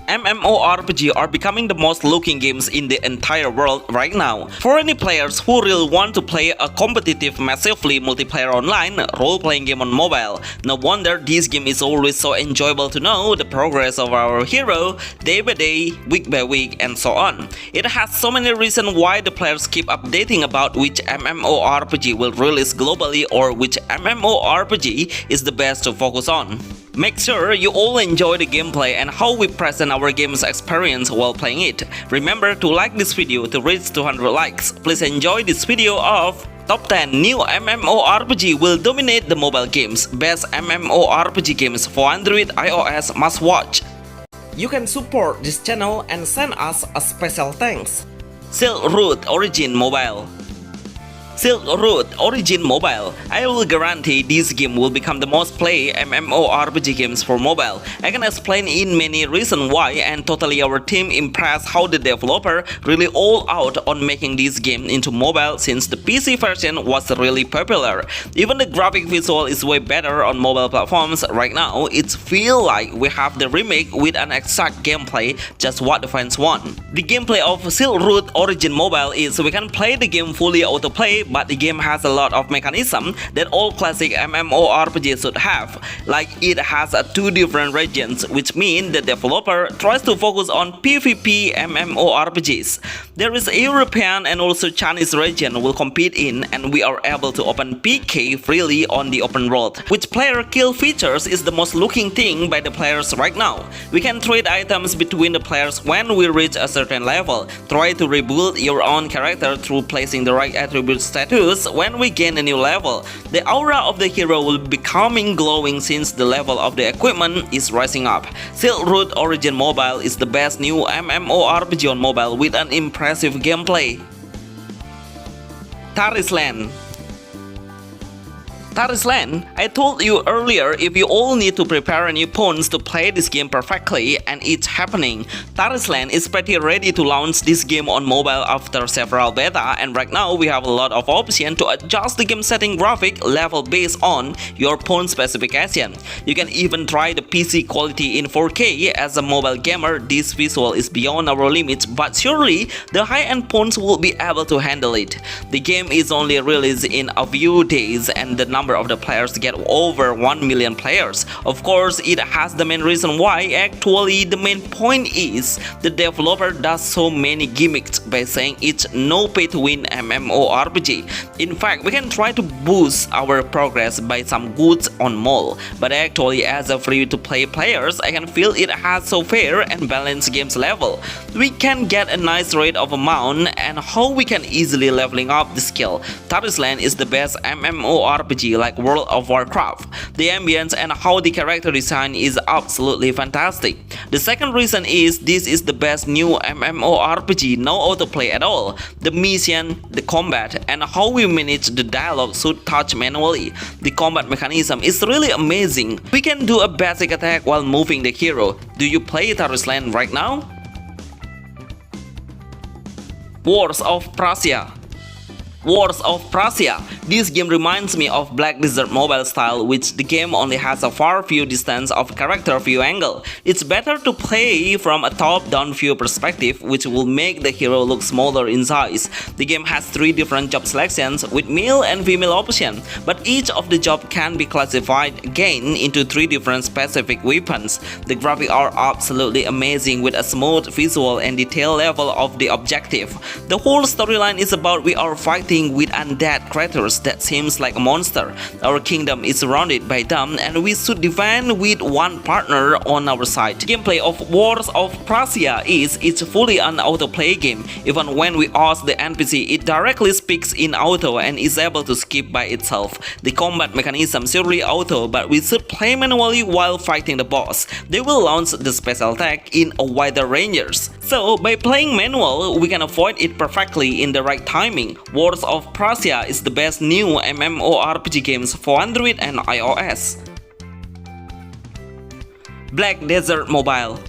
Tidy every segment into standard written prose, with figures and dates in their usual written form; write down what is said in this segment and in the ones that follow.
MMORPG are becoming the most looking games in the entire world right now. For any players who really want to play a competitive, massively multiplayer online role-playing game on mobile, no wonder this game is always so enjoyable to know the progress of our hero day by day, week by week, and so on. It has so many reasons why the players keep updating about which MMORPG will release globally or which MMORPG is the best to focus on. Make sure you all enjoy the gameplay and how we present our game's experience while playing it. Remember to like this video to reach 200 likes. Please enjoy this video of Top 10 new MMORPG will dominate the mobile games. Best MMORPG games for Android iOS must watch. You can support this channel and send us a special thanks. Silk Road Origin Mobile. Silk Road Origin Mobile. I will guarantee this game will become the most played MMORPG games for mobile. I can explain in many reasons why, and totally our team impressed how the developer really all out on making this game into mobile since the PC version was really popular. Even the graphic visual is way better on mobile platforms right now. It feels like we have the remake with an exact gameplay, just what the fans want. The gameplay of Silk Road Origin Mobile is we can play the game fully autoplay, but the game has a lot of mechanisms that all classic MMORPGs should have. Like it has two different regions, which means the developer tries to focus on PvP MMORPGs. There is a European and also Chinese region will compete in, and we are able to open PK freely on the open world. Which player kill features is the most looking thing by the players right now. We can trade items between the players when we reach a certain level. Try to rebuild your own character through placing the right attributes status when we gain a new level. The aura of the hero will be becoming glowing since the level of the equipment is rising up. Silk Road Origin Mobile is the best new MMORPG on mobile with an impressive gameplay. Tusland. Tusland, I told you earlier if you all need to prepare new phones to play this game perfectly, and it's happening. Tusland is pretty ready to launch this game on mobile after several beta, and right now we have a lot of options to adjust the game setting graphic level based on your phone specification. You can even try the PC quality in 4K. As a mobile gamer, this visual is beyond our limits, but surely the high-end phones will be able to handle it. The game is only released in a few days, and the number of the players get over 1 million players. Of course, it has the main reason why. Actually, the main point is the developer does so many gimmicks by saying it's no pay to win MMORPG. In fact, we can try to boost our progress by some goods on mall, but actually as a free to play players, I can feel it has so fair and balanced games level. We can get a nice rate of amount and how we can easily leveling up the skill. Tusland is the best MMORPG like World of Warcraft. The ambience and how the character design is absolutely fantastic. The second reason is this is the best new MMORPG, no autoplay at all. The mission, the combat, and how we manage the dialogue should touch manually. The combat mechanism is really amazing. We can do a basic attack while moving the hero. Do you play Tusland right now? Wars of Pria. Wars of Pria. This game reminds me of Black Desert mobile style, which the game only has a far view distance of character view angle. It's better to play from a top-down view perspective, which will make the hero look smaller in size. The game has 3 different job selections with male and female options, but each of the job can be classified again into 3 different specific weapons. The graphics are absolutely amazing with a smooth visual and detail level of the objective. The whole storyline is about we are fighting with undead creatures that seems like a monster. Our kingdom is surrounded by them and we should defend with one partner on our side. Gameplay of Wars of Pria is it's fully an autoplay game. Even when we ask the NPC, it directly speaks in auto and is able to skip by itself. The combat mechanism is surely auto, but we should play manually while fighting the boss. They will launch the special attack in a wider ranges. So by playing manual, we can avoid it perfectly in the right timing. Wars of Pria is the best new MMORPG games for Android and iOS. Black Desert Mobile.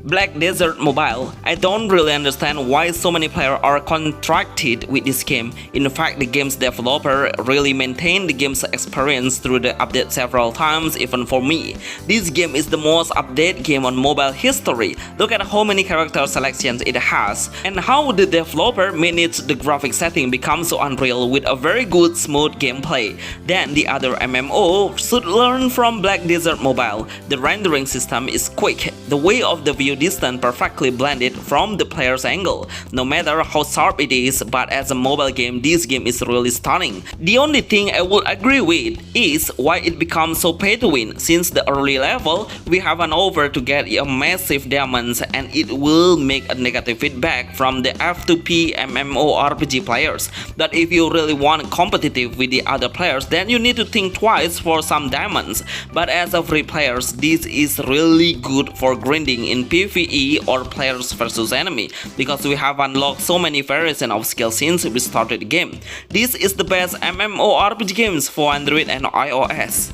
Black Desert Mobile. I don't really understand why so many players are contracted with this game. In fact, the game's developer really maintained the game's experience through the update several times, even for me. This game is the most updated game on mobile history. Look at how many character selections it has, and how the developer managed the graphic setting become so unreal with a very good smooth gameplay. Then the other MMO should learn from Black Desert Mobile. The rendering system is quick. The way of the view distance perfectly blended from the player's angle, no matter how sharp it is, but as a mobile game, this game is really stunning. The only thing I would agree with is why it becomes so pay to win. Since the early level, we have an offer to get a massive diamonds, and it will make a negative feedback from the F2P MMORPG players. But if you really want competitive with the other players, then you need to think twice for some diamonds. But as a free players, this is really good for grinding in PvE or players versus enemy, because we have unlocked so many variations of skills since we started the game. This is the best MMORPG games for Android and iOS.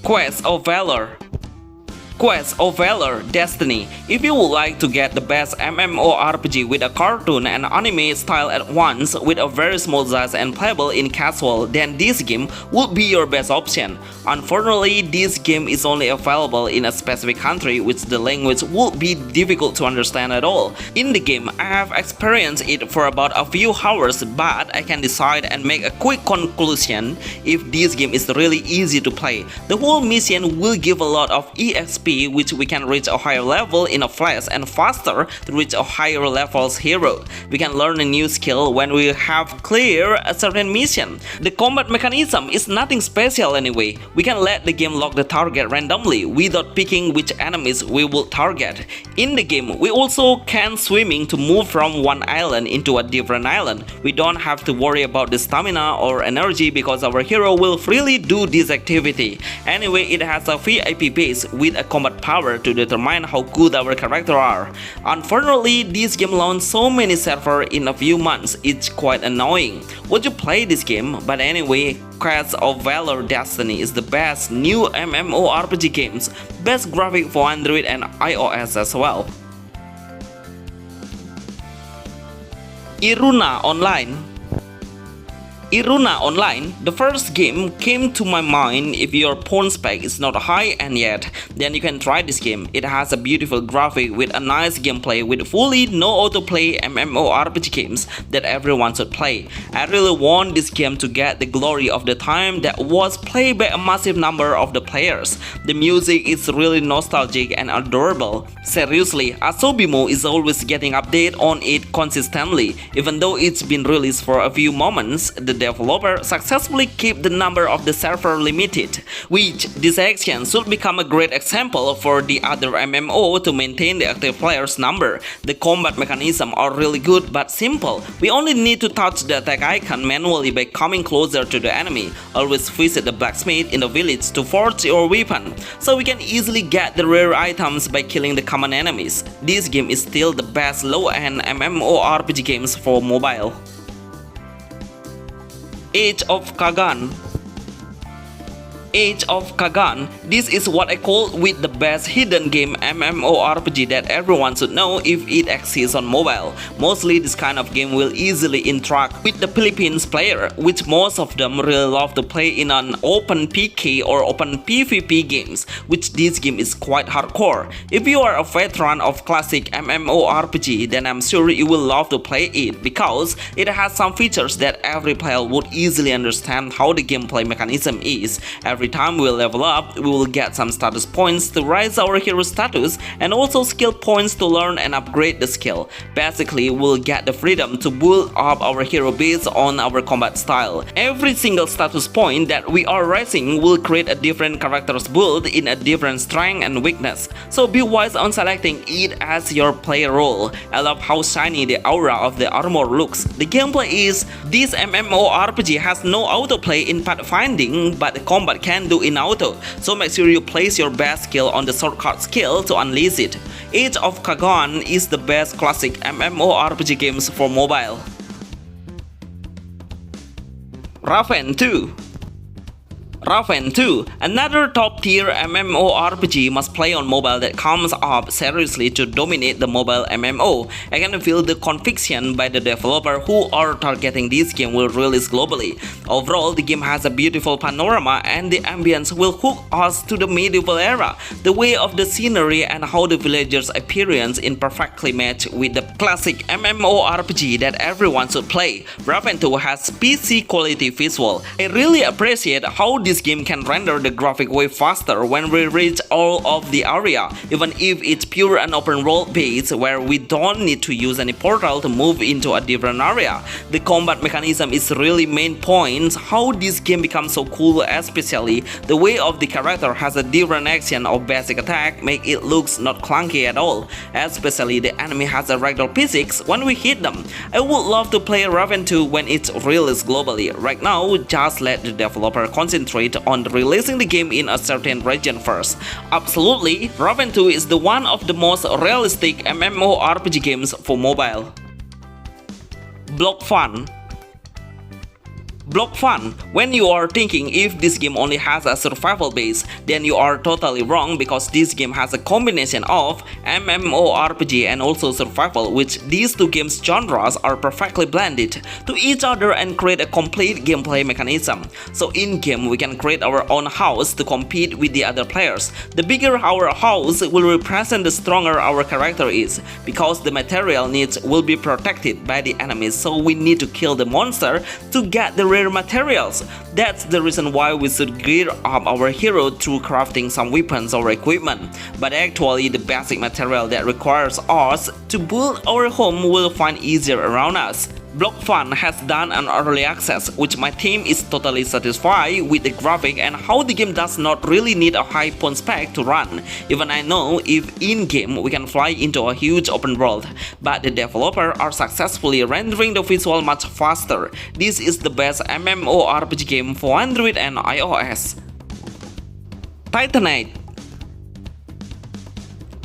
Quest of Valor. Quest of Valor Destiny. If you would like to get the best MMORPG with a cartoon and anime style at once, with a very small size and playable in casual, then this game would be your best option. Unfortunately, this game is only available in a specific country, which the language would be difficult to understand at all. In the game, I have experienced it for about a few hours, but I can decide and make a quick conclusion if this game is really easy to play. The whole mission will give a lot of EXP, which we can reach a higher level in a flash, and faster to reach a higher levels hero. We can learn a new skill when we have cleared a certain mission. The combat mechanism is nothing special anyway. We can let the game lock the target randomly without picking which enemies we will target. In the game, we also can swimming to move from one island into a different island. We don't have to worry about the stamina or energy because our hero will freely do this activity. Anyway, it has a VIP base with a combat power to determine how good our characters are. Unfortunately, this game launched so many servers in a few months, it's quite annoying. Would you play this game? But anyway, Quest of Valor Destiny is the best new MMORPG games, best graphic for Android and iOS as well. Iruna Online. Iruna Online, the first game came to my mind. If your pawn spec is not high end yet, then you can try this game. It has a beautiful graphic with a nice gameplay with fully no autoplay MMORPG games that everyone should play. I really want this game to get the glory of the time that was played by a massive number of the players. The music is really nostalgic and adorable. Seriously, Asobimo is always getting update on it consistently. Even though it's been released for a few moments, the developer successfully keep the number of the server limited, which this action should become a great example for the other MMO to maintain the active players number. The combat mechanism are really good but simple. We only need to touch the attack icon manually by coming closer to the enemy. Always visit the blacksmith in the village to forge your weapon, so we can easily get the rare items by killing the common enemies. This game is still the best low-end MMORPG games for mobile. Age of Kagan. Age of Kagan. This is what I call with the best hidden game MMORPG that everyone should know if it exists on mobile. Mostly this kind of game will easily interact with the Philippines player, which most of them really love to play in an open PK or open PvP games, which this game is quite hardcore. If you are a veteran of classic MMORPG, then I'm sure you will love to play it because it has some features that every player would easily understand how the gameplay mechanism is. Every time we level up, we will get some status points to rise our hero status, and also skill points to learn and upgrade the skill. Basically, we'll get the freedom to build up our hero based on our combat style. Every single status point that we are rising will create a different character's build in a different strength and weakness, so be wise on selecting it as your player role. I love how shiny the aura of the armor looks. The gameplay is, this MMORPG has no autoplay in pathfinding, but the combat can do in auto, so make sure you place your best skill on the shortcut skill to unleash it. Age of Kagan is the best classic MMORPG games for mobile. Raven 2. Raven 2, another top-tier MMORPG must play on mobile that comes up seriously to dominate the mobile MMO. I can feel the conviction by the developer who are targeting this game will release globally. Overall, the game has a beautiful panorama and the ambience will hook us to the medieval era. The way of the scenery and how the villagers' appearance in perfectly match with the classic MMORPG that everyone should play. Raven 2 has PC quality visual. I really appreciate how this game can render the graphic way faster when we reach all of the area, even if it's pure and open world based where we don't need to use any portal to move into a different area. The combat mechanism is really main point how this game becomes so cool, especially the way of the character has a different action of basic attack make it looks not clunky at all, especially the enemy has a ragdoll physics when we hit them. I would love to play Raven 2 when it's released globally. Right now, just let the developer concentrate on releasing the game in a certain region first. Absolutely, Raven 2 is the one of the most realistic MMORPG games for mobile. Blockfun. Blockfun. When you are thinking if this game only has a survival base, then you are totally wrong because this game has a combination of MMORPG and also survival, which these two games genres are perfectly blended to each other and create a complete gameplay mechanism. So in game we can create our own house to compete with the other players. The bigger our house will represent the stronger our character is, because the material needs will be protected by the enemies, so we need to kill the monster to get the rare materials. That's the reason why we should gear up our hero through crafting some weapons or equipment. But actually the basic material that requires us to build our home will find easier around us. Blockfun has done an early access, which my team is totally satisfied with the graphic and how the game does not really need a high point spec to run. Even I know if in-game we can fly into a huge open world, but the developer are successfully rendering the visual much faster. This is the best MMORPG game for Android and iOS. Titanite.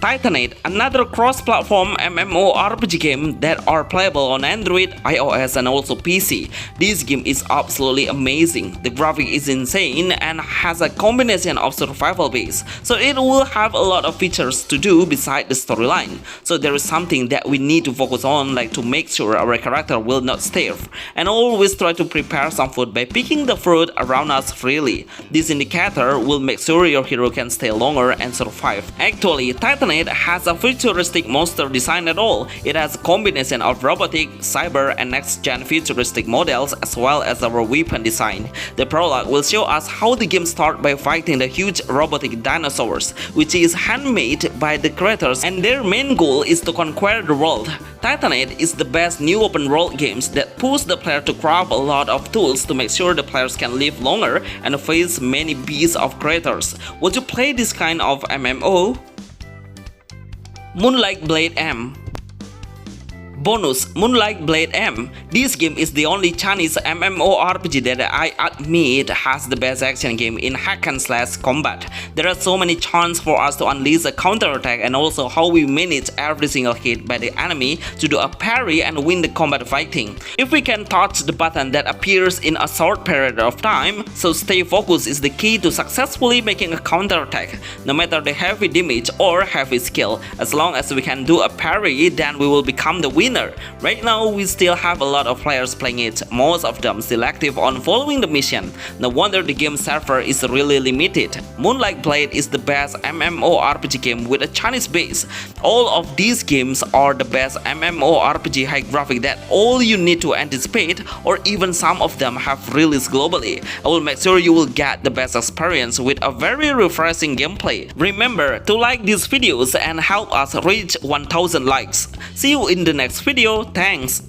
Titanite, another cross-platform MMORPG game that are playable on Android, iOS and also PC. This game is absolutely amazing. The graphic is insane and has a combination of survival base, so it will have a lot of features to do beside the storyline. So there is something that we need to focus on, like to make sure our character will not starve, and always try to prepare some food by picking the fruit around us freely. This indicator will make sure your hero can stay longer and survive. Actually, Titanite has a futuristic monster design at all. It has a combination of robotic, cyber and next-gen futuristic models as well as our weapon design. The prologue will show us how the game starts by fighting the huge robotic dinosaurs, which is handmade by the creators and their main goal is to conquer the world. Titanite is the best new open world games that push the player to craft a lot of tools to make sure the players can live longer and face many beasts of creators. Would you play this kind of MMO? Moonlight Blade M. Bonus Moonlight Blade M. This game is the only Chinese MMORPG that I admit has the best action game in hack and slash combat. There are so many chances for us to unleash a counterattack and also how we manage every single hit by the enemy to do a parry and win the combat fighting. If we can touch the button that appears in a short period of time, so stay focused is the key to successfully making a counterattack. No matter the heavy damage or heavy skill, as long as we can do a parry, then we will become the winner. Right now we still have a lot of players playing it, most of them still active on following the mission. No wonder the game server is really limited. Moonlight Blade is the best MMORPG game with a Chinese base. All of these games are the best MMORPG high graphic that all you need to anticipate, or even some of them have released globally. I will make sure you will get the best experience with a very refreshing gameplay. Remember to like these videos and help us reach 1000 likes. See you in the next video. Thanks.